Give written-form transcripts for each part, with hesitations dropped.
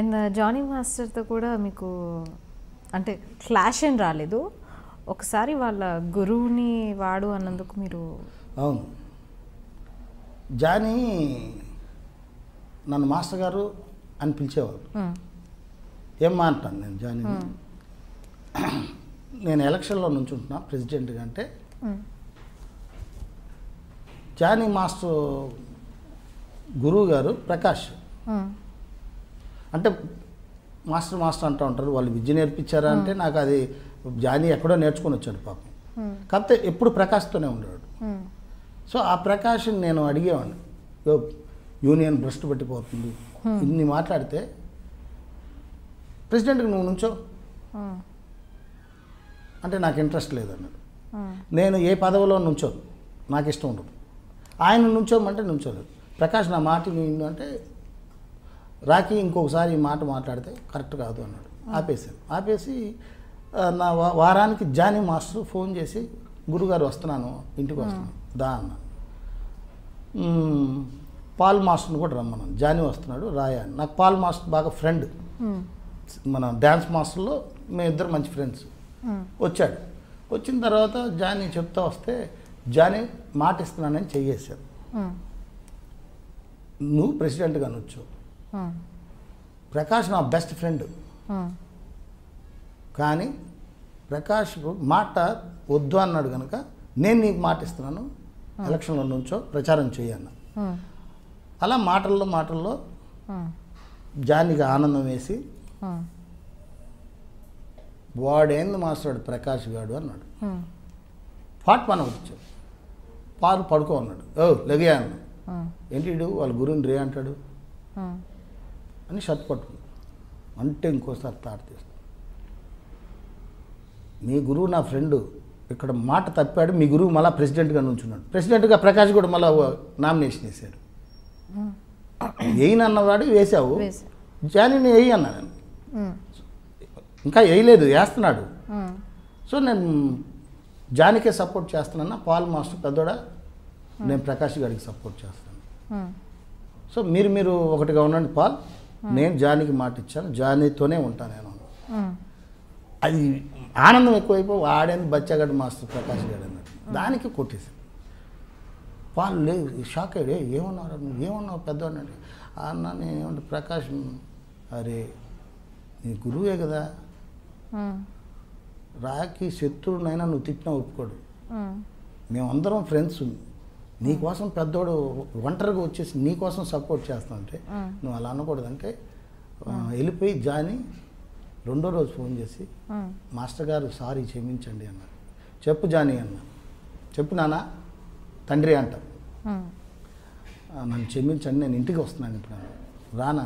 And Jonny మాస్టర్తో కూడా మీకు అంటే క్లాష్ ఏం రాలేదు, ఒకసారి వాళ్ళ గురువుని వాడు అన్నందుకు మీరు? అవును, జానీ నన్ను మాస్టర్ గారు అని పిలిచేవారు. ఏం మాట్లాను నేను జానీ, నేను ఎలక్షన్లో నుంచుంటున్నా ప్రెసిడెంట్గా అంటే జానీ మాస్టర్ గురువు గారు ప్రకాష్ అంటే మాస్టర్ మాస్టర్ అంటూ ఉంటారు. వాళ్ళు విద్య నేర్పించారా అంటే నాకు అది జానీ ఎక్కడో నేర్చుకొని వచ్చాడు పాపం. కాకపోతే ఎప్పుడు ప్రకాష్తోనే ఉండేవాడు. సో ఆ ప్రకాష్ని నేను అడిగేవాడిని, యూనియన్ భ్రష్టు పట్టిపోతుంది ఇన్ని మాట్లాడితే ప్రెసిడెంట్కి నువ్వు నుంచో అంటే నాకు ఇంట్రెస్ట్ లేదన్నాడు. నేను ఏ పదవిలో నుంచోను, నాకు ఇష్టం ఉండదు. ఆయన నుంచోమంటే నుంచోలేదు. ప్రకాష్ నా మాట విను అంటే రాకీ ఇంకొకసారి ఈ మాట మాట్లాడితే కరెక్ట్ కాదు అన్నాడు. ఆపేసాను. ఆపేసి నా వారానికి జానీ మాస్టర్ ఫోన్ చేసి గురుగారు వస్తున్నాను, ఇంటికి వస్తున్నాను దా అన్న. పాల్ మాస్టర్ని కూడా రమ్మన్నాను. జానీ వస్తున్నాడు రాయా అని. నాకు పాల్ మాస్టర్ బాగా ఫ్రెండ్, మన డ్యాన్స్ మాస్టర్లో మేమిద్దరు మంచి ఫ్రెండ్స్. వచ్చాడు. వచ్చిన తర్వాత జానీ చెప్తా వస్తే జానీ మాట ఇస్తున్నానని చెయ్యేశాడు. నువ్వు ప్రెసిడెంట్గా అనొచ్చు, ప్రకాష్ నా బెస్ట్ ఫ్రెండ్, కానీ ప్రకాష్ మాట వద్దు అన్నాడు కనుక నేను నీకు మాట ఇస్తున్నాను, ఎలక్షన్లో నుంచో ప్రచారం చేయన్న. అలా మాటల్లో జానీకి ఆనందం వేసి వాడేంది మాస్టర్ ప్రకాష్ గాడు అన్నాడు. పాట్ పని వచ్చాడు. పాలు పడుకో అన్నాడు. లెగయా అన్నాడు. ఏంటి వాళ్ళ గురువుని రే అంటాడు అని షర్ట్ పట్టుకున్నాడు. అంటే ఇంకోసారి తాడు తీస్తాడు. మీ గురువు నా ఫ్రెండు, ఇక్కడ మాట తప్పాడు, మీ గురువు మళ్ళీ ప్రెసిడెంట్గా నుంచున్నాడు. ప్రెసిడెంట్గా ప్రకాష్ కూడా మళ్ళీ నామినేషన్ వేసాడు. వేయనన్నవాడు వేసావు, జానీని వేయి అన్నాను. ఇంకా వేయలేదు, వేస్తున్నాడు. సో నేను జానీకే సపోర్ట్ చేస్తున్నాను. పాల్ మాస్టర్ పెద్దోడా, నేను ప్రకాష్ గారికి సపోర్ట్ చేస్తాను. సో మీరు ఒకటిగా ఉండండి పాల్, నేను జానీకి మాట ఇచ్చాను, జానీతోనే ఉంటాను నేను. అది ఆనందం ఎక్కువైపో వాడేంది బచ్చగాడు మాస్టర్ ప్రకాష్ గారు అన్నాడు. దానికి కొట్టేశాడు. పాల్ లేదు, షాక్ అయ్యాడు. ఏమన్నారు నువ్వు, ఏమన్నావు పెద్దవాడు అంటే అన్న నేనేమంటే ప్రకాష్, అరే నీ గురువే కదా, రాకి శత్రువునైనా నువ్వు తిట్టినా ఒప్పుకోడు, మేమందరం ఫ్రెండ్స్, నీకోసం పెద్దోడు ఒంటరిగా వచ్చేసి నీకోసం సపోర్ట్ చేస్తానంటే నువ్వు అలా అనకూడదంటే వెళ్ళిపోయి జానీ రెండో రోజు ఫోన్ చేసి మాస్టర్ గారు సారీ క్షమించండి అన్నారు. చెప్పు జానీ అన్న, చెప్పు నాన్న తండ్రి అంట, నన్ను క్షమించండి, నేను ఇంటికి వస్తున్నాను ఇప్పుడు రానా.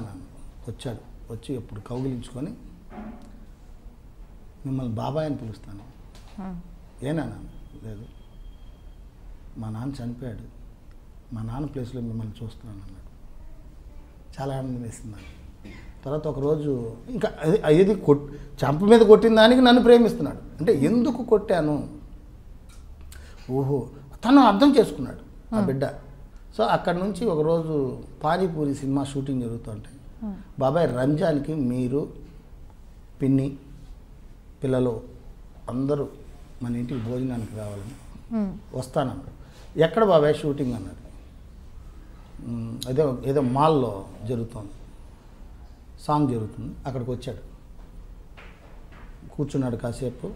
వచ్చాడు. వచ్చి ఎప్పుడు కౌగిలించుకొని మిమ్మల్ని బాబాయ్ అని పిలుస్తాను. ఏనా లేదు, మా నాన్న చనిపోయాడు, మా నాన్న ప్లేస్లో మిమ్మల్ని చూస్తున్నాను అన్నాడు. చాలా ఆనందం వేస్తుంది. తర్వాత ఒకరోజు ఇంకా అది చంప మీద కొట్టిన దానికి నన్ను ప్రేమిస్తున్నాడు. అంటే ఎందుకు కొట్టాను, ఓహో తను అర్థం చేసుకున్నాడు ఆ బిడ్డ. సో అక్కడి నుంచి ఒకరోజు పానీపూరి సినిమా షూటింగ్ జరుగుతుంటే బాబాయ్ రంజాన్కి మీరు పిన్ని పిల్లలు అందరూ మన ఇంటికి భోజనానికి రావాలని వస్తానన్నాడు. ఎక్కడ బాబాయ్ షూటింగ్ అన్నాడు. ఏదో మాల్లో జరుగుతుంది, సాంగ్ జరుగుతుంది, అక్కడికి వచ్చాడు. కూర్చున్నాడు కాసేపు.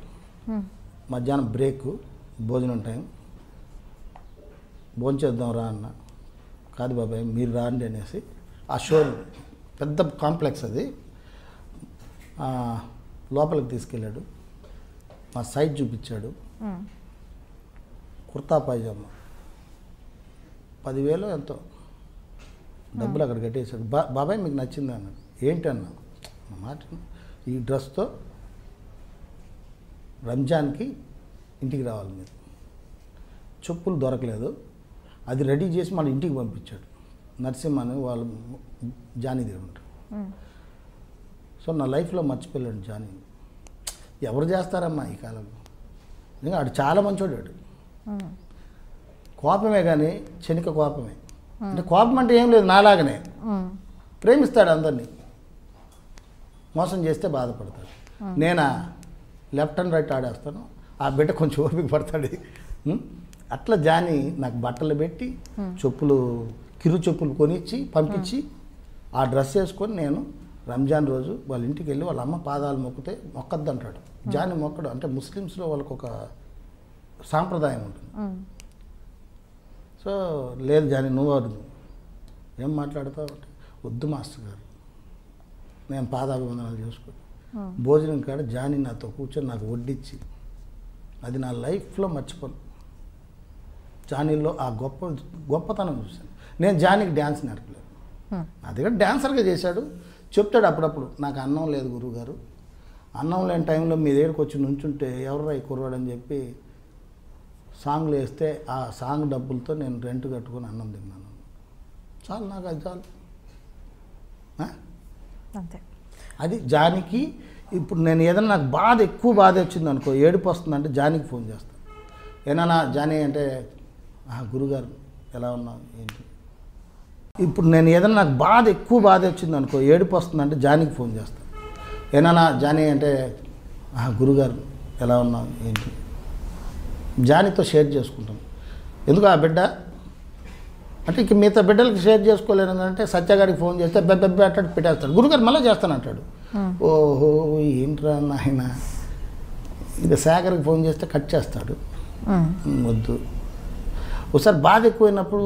మధ్యాహ్నం బ్రేక్, భోజనం టైం, భోంచేద్దాం రా అన్న. కాదు బాబాయ్ మీరు రాండి అనేసి ఆ షో పెద్ద కాంప్లెక్స్ అది, లోపలికి తీసుకెళ్ళాడు. మా సైజ్ చూపించాడు. కుర్తా పైజామా 10,000 ఎంతో డబ్బులు అక్కడ కట్టేశాడు. బాబాయ్ మీకు నచ్చింది అన్నాడు. ఏంటి అన్నా, మాట ఈ డ్రెస్తో రంజాన్కి ఇంటికి రావాలి మీరు. చెప్పులు దొరకలేదు, అది రెడీ చేసి మన ఇంటికి పంపించాడు. నరసింహని వాళ్ళు జానీ దగ్గర ఉంటారు. సో నా లైఫ్లో మర్చిపోయాడు జానీ. ఎవరు చేస్తారమ్మా ఈ కాలంలో, ఇంకా ఆడు చాలా మంచోడాడు. కోపమే కానీ చెనిక కోపమే. అంటే కోపం అంటే ఏం లేదు, నాలాగనే ప్రేమిస్తాడు అందరినీ. మోసం చేస్తే బాధపడతాడు. నేనా లెఫ్ట్ అండ్ రైట్ ఆడేస్తాను, ఆ బిడ్డ కొంచెం ఓపిక పడతాడు. అట్లా జాని నాకు బట్టలు పెట్టి చెప్పులు కిరు చెప్పులు కొనిచ్చి పంపించి ఆ డ్రెస్ వేసుకొని నేను రంజాన్ రోజు వాళ్ళ ఇంటికి వెళ్ళి వాళ్ళ అమ్మ పాదాలు మొక్కితే మొక్కద్దు అంటాడు. జాని మొక్కడు అంటే ముస్లిమ్స్లో వాళ్ళకు ఒక సాంప్రదాయం ఉంటుంది. సో లేదు జాని నువ్వు ఏం మాట్లాడతావు అంటే వద్దు మాస్టర్ గారు, నేను పాదాభివందనాలు చేసుకో. భోజనం కాడ జాని నాతో కూర్చొని నాకు వడ్డించి అది నా లైఫ్లో మర్చిపోను. జానీలో ఆ గొప్పతనం చూశాను. నేను జానీకి డ్యాన్స్ నేర్పలేదు, నా దగ్గర డ్యాన్సర్గా చేశాడు. చెప్తాడు అప్పుడప్పుడు, నాకు అన్నం లేదు గురువుగారు, అన్నం లేని టైంలో మీ దగ్గరికి వచ్చి నుంచుంటే ఎవర్రా ఈ కుర్రాడని చెప్పి సాంగ్లు వేస్తే ఆ సాంగ్ డబ్బులతో నేను రెంట్ కట్టుకొని అన్నం తిన్నాను. చాలు, నాకు అది చాలు. అంతే. అది జానికి. ఇప్పుడు నేను ఏదైనా నాకు ఎక్కువ బాధ వచ్చింది అనుకో, ఏడుపు వస్తుందంటే జానికి ఫోన్ చేస్తాను. ఏమన్నా జానీ అంటే గురుగారు ఎలా ఉన్నావు ఏంటి. ఇప్పుడు నేను ఏదైనా నాకు ఎక్కువ బాధ వచ్చింది అనుకో, ఏడుపు వస్తుందంటే జానికి ఫోన్ చేస్తాను. ఏమన్నా జానీ అంటే గురుగారు ఎలా ఉన్నావు ఏంటి, జానీతో షేర్ చేసుకుంటాను. ఎందుకు ఆ బిడ్డ అంటే ఇంక మిగతా బిడ్డలకి షేర్ చేసుకోలేను అంటే సత్యగాడికి ఫోన్ చేస్తే బెబ్బెబ్బే అట్టాడు పెట్టేస్తాడు. గురుగారు మళ్ళీ చేస్తానంటాడు. ఓహో ఏంట్రా నాయన. ఇంకా శేఖర్కి ఫోన్ చేస్తే కట్ చేస్తాడు. వద్దు. ఒకసారి బాధ ఎక్కువైనప్పుడు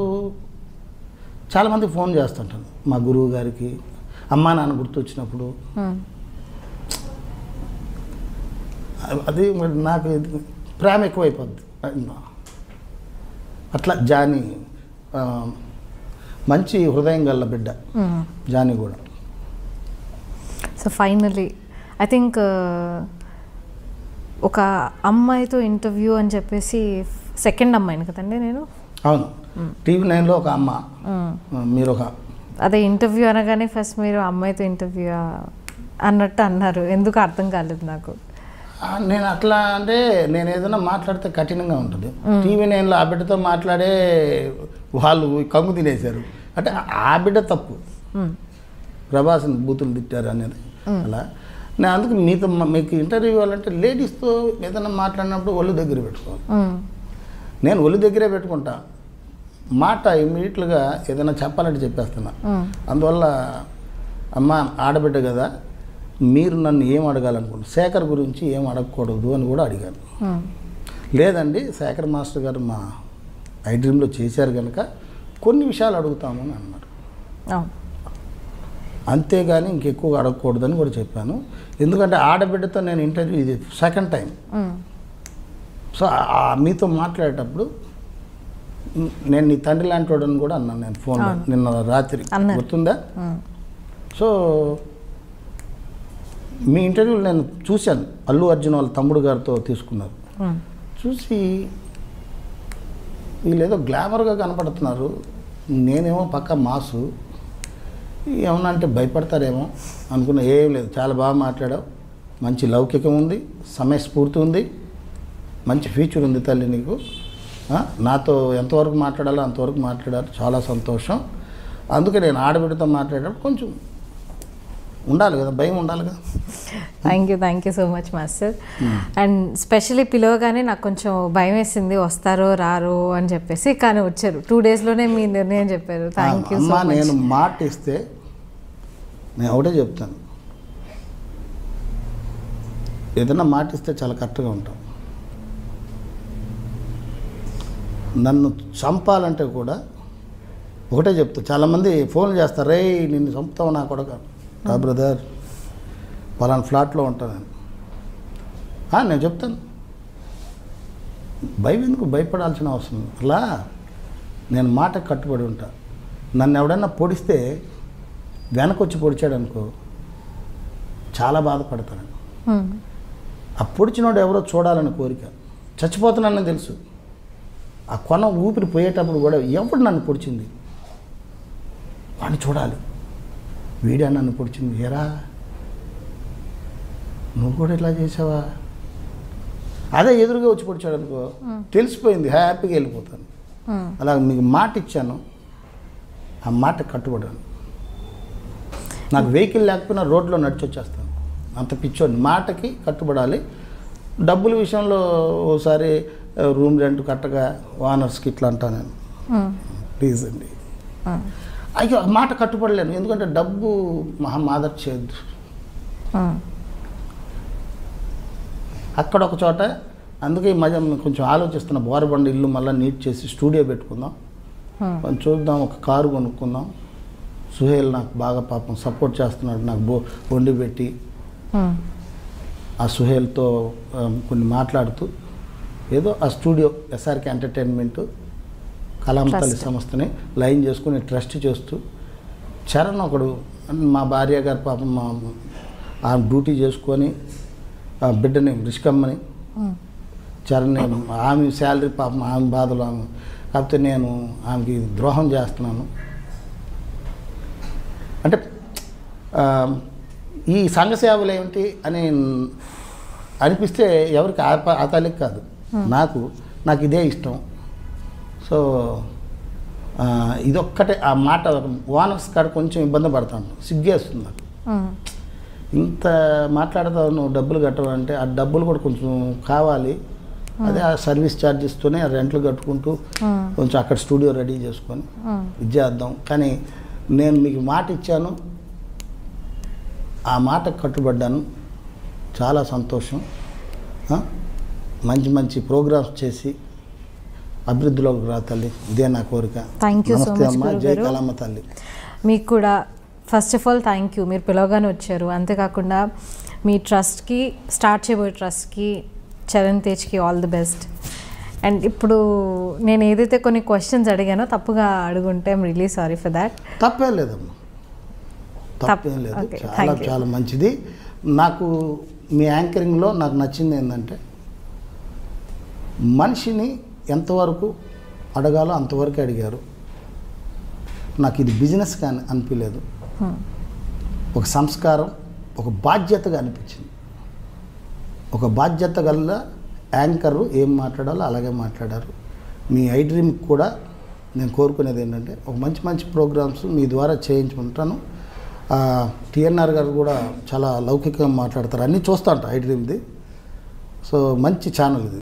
చాలామందికి ఫోన్ చేస్తుంటాను. మా గురువు గారికి అమ్మా నాన్న గుర్తొచ్చినప్పుడు అది నాకు ప్రేమ ఎక్కువైపోద్ది. అట్లా జానీ మంచి హృదయం గల బిడ్డ జానీ కూడా. సో ఫైనలీ ఐ థింక్ ఒక అమ్మాయితో ఇంటర్వ్యూ అని చెప్పేసి సెకండ్ అమ్మాయిని కదండి నేను. అవును, TV9లో ఒక అమ్మ, మీరు ఒక అదే ఇంటర్వ్యూ అనగానే ఫస్ట్ మీరు అమ్మాయితో ఇంటర్వ్యూ అన్నట్టు అన్నారు. ఎందుకు అర్థం కాలేదు నాకు. నేను అట్లా అంటే నేను ఏదైనా మాట్లాడితే కఠినంగా ఉంటుంది. TV9లో ఆ బిడ్డతో మాట్లాడే వాళ్ళు కంగు తినేశారు అంటే ఆ బిడ్డ తప్పు, ప్రభాస్ని బూతులు తిట్టారు అనేది. అలా నేను అందుకు మీకు ఇంటర్వ్యూ ఇవ్వాలంటే లేడీస్తో ఏదైనా మాట్లాడినప్పుడు ఒళ్ళు దగ్గర పెట్టుకోవాలి. నేను ఒళ్ళు దగ్గరే పెట్టుకుంటా, మాట ఇమ్మీడియట్గా ఏదైనా చెప్పాలంటే చెప్పేస్తున్నా. అందువల్ల అమ్మ ఆడబిడ్డ కదా, మీరు నన్ను ఏం అడగాలనుకుంటున్నారు, శేఖర్ గురించి ఏం అడగకూడదు అని కూడా అడిగాను. లేదండి శేఖర్ మాస్టర్ గారు మా ఐ డ్రీమ్లో చేశారు కనుక కొన్ని విషయాలు అడుగుతాము అని అన్నారు. అంతేగాని ఇంకెక్కువ అడగకూడదని కూడా చెప్పాను. ఎందుకంటే ఆడబిడ్డతో నేను ఇంటర్వ్యూ ఇది సెకండ్ టైం. సో మీతో మాట్లాడేటప్పుడు నేను నీ తండ్రి లాంటి వాడని కూడా అన్నాను నేను ఫోన్లో నిన్న రాత్రి, గుర్తుందా. సో మీ ఇంటర్వ్యూలు నేను చూశాను, అల్లు అర్జున్ వాళ్ళ తమ్ముడు గారితో తీసుకున్నారు. చూసి వీళ్ళేదో గ్లామర్గా కనపడుతున్నారు, నేనేమో పక్క మాసు, ఏమన్నా అంటే భయపడతారేమో అనుకున్నా. ఏం లేదు, చాలా బాగా మాట్లాడావు, మంచి లౌకికం ఉంది, సమయస్ఫూర్తి ఉంది, మంచి ఫ్యూచర్ ఉంది తల్లి నీకు. నాతో ఎంతవరకు మాట్లాడాలో అంతవరకు మాట్లాడారు, చాలా సంతోషం. అందుకే నేను ఆడబిడ్డతో మాట్లాడేటప్పుడు కొంచెం ఉండాలి కదా, భయం ఉండాలి కదా. Thank you so much master. And specially పిలవగానే నాకు కొంచెం భయం వేసింది, వస్తారో రారో అని చెప్పేసి, కానీ వచ్చారు. 2 డేస్లోనే మీ నిర్ణయం చెప్పారు. Thank you so much. నేను మాట ఇస్తే నేను ఒకటే చెప్తాను, ఏదైనా మాట ఇస్తే చాలా కరెక్ట్గా ఉంటాం. నన్ను చంపాలంటే కూడా ఒకటే చెప్తా. చాలామంది ఫోన్లు చేస్తారు, రే నిన్ను చంపుతావు నా కొడుక. రా బ్రదర్, పలానా ఫ్లాట్లో ఉంటాను నేను చెప్తాను. భయం ఎందుకు, భయపడాల్సిన అవసరం అలా. నేను మాటకు కట్టుబడి ఉంటా. నన్ను ఎవడన్నా పొడిస్తే వెనకొచ్చి పొడిచాడు అనుకో చాలా బాధపడతాను. ఆ పొడిచినోడు ఎవరో చూడాలని కోరిక, చచ్చిపోతున్నానని తెలుసు. ఆ కొన ఊపిరి పోయేటప్పుడు కూడా ఎవడు నన్ను పొడిచింది వాడిని చూడాలి. వీడా నన్ను పొడిచింది, ఏరా నువ్వు కూడా ఇలా చేసావా. అదే ఎదురుగా వచ్చి పొడిచాడు అనుకో తెలిసిపోయింది, హ్యాపీగా వెళ్ళిపోతాను. అలా మీకు మాట ఇచ్చాను, ఆ మాట కట్టుబడాను. నాకు వెహికల్ లేకపోయినా రోడ్లో నడిచి వచ్చేస్తాను. అంత పిచ్చోడిని. మాటకి కట్టుబడాలి. డబ్బుల విషయంలో ఓసారి రూమ్ రెంట్ కట్టగా ఓనర్స్కి ఇట్లా అంటా నేను, ప్లీజ్ అండి, అయ్యో మాట కట్టుబడలేను. ఎందుకంటే డబ్బు మాదర్ చేయొద్దు. అక్కడ ఒక చోట, అందుకే ఈ మధ్య కొంచెం ఆలోచిస్తున్న బోరబండ ఇల్లు మళ్ళీ నీట్ చేసి స్టూడియో పెట్టుకుందాం, కొంచెం చూద్దాం, ఒక కారు కొనుక్కుందాం. సుహేల్ నాకు బాగా పాపం సపోర్ట్ చేస్తున్నాడు, నాకు వండి పెట్టి ఆ సుహేల్తో కొన్ని మాట్లాడుతూ ఏదో ఆ స్టూడియో ఎస్ఆర్కే ఎంటర్టైన్మెంట్ కళామతల్లి సంస్థని లైన్ చేసుకుని ట్రస్ట్ చేస్తూ, చరణ్ ఒకడు మా భార్య గారు పాపం ఆ డ్యూటీ చేసుకొని ఆ బిడ్డని రిష్కమ్మని చరణ్, ఆమె శాలరీ పాపం ఆమె బాధలు ఆమె, కాకపోతే నేను ఆమెకి ద్రోహం చేస్తున్నాను అంటే ఈ సంఘ సేవలు ఏమిటి అని అనిపిస్తే ఎవరికి ఆ తల్లికి కాదు, నాకు ఇదే ఇష్టం. సో ఇదొక్కటే ఆ మాట ఓనర్స్ కాడ కొంచెం ఇబ్బంది పడతాను, సిగ్గేస్తుంది నాకు. ఇంత మాట్లాడతావు నువ్వు డబ్బులు కట్టవాలంటే ఆ డబ్బులు కూడా కొంచెం కావాలి. అదే ఆ సర్వీస్ ఛార్జెస్తోనే ఆ రెంట్లు కట్టుకుంటూ కొంచెం అక్కడ స్టూడియో రెడీ చేసుకొని ఇది చేద్దాం. కానీ నేను మీకు మాట ఇచ్చాను, ఆ మాటకు కట్టుబడ్డాను. చాలా సంతోషం. మంచి మంచి ప్రోగ్రామ్స్ చేసి అభివృద్ధిలోకి రా తల్లి, ఇదే నా కోరిక. థ్యాంక్ యూ సో మచ్ అమ్మ, జై కళమ్మ తల్లి. మీకు కూడా first of all thank you, మీరు పిలవగానే వచ్చారు. అంతేకాకుండా మీ ట్రస్ట్కి, స్టార్ట్ చేయబోయే ట్రస్ట్కి, చరణ్ తేజ్కి ఆల్ ది బెస్ట్. అండ్ ఇప్పుడు నేను ఏదైతే కొన్ని క్వశ్చన్స్ అడిగానో తప్పుగా అడుగుంటే I'm really sorry for that. తప్పేం లేదమ్మా, తప్పేం లేదు, చాలా చాలా మంచిది. నాకు మీ యాంకరింగ్లో నాకు నచ్చింది ఏంటంటే మనిషిని ఎంతవరకు అడగాలో అంతవరకు అడిగారు. నాకు ఇది బిజినెస్ కానీ అనిపించలేదు, ఒక సంస్కారం, ఒక బాధ్యతగా అనిపించింది. ఒక బాధ్యత గల యాంకరు ఏం మాట్లాడాలో అలాగే మాట్లాడారు. మీ ఐ డ్రీమ్కి కూడా నేను కోరుకునేది ఏంటంటే ఒక మంచి మంచి ప్రోగ్రామ్స్ మీ ద్వారా చేయించుకుంటాను. టిఎన్ఆర్ గారు కూడా చాలా లౌకికంగా మాట్లాడతారు, అన్నీ చూస్తూ ఉంటాను ఐ డ్రీమ్ది. సో మంచి ఛానల్ ఇది.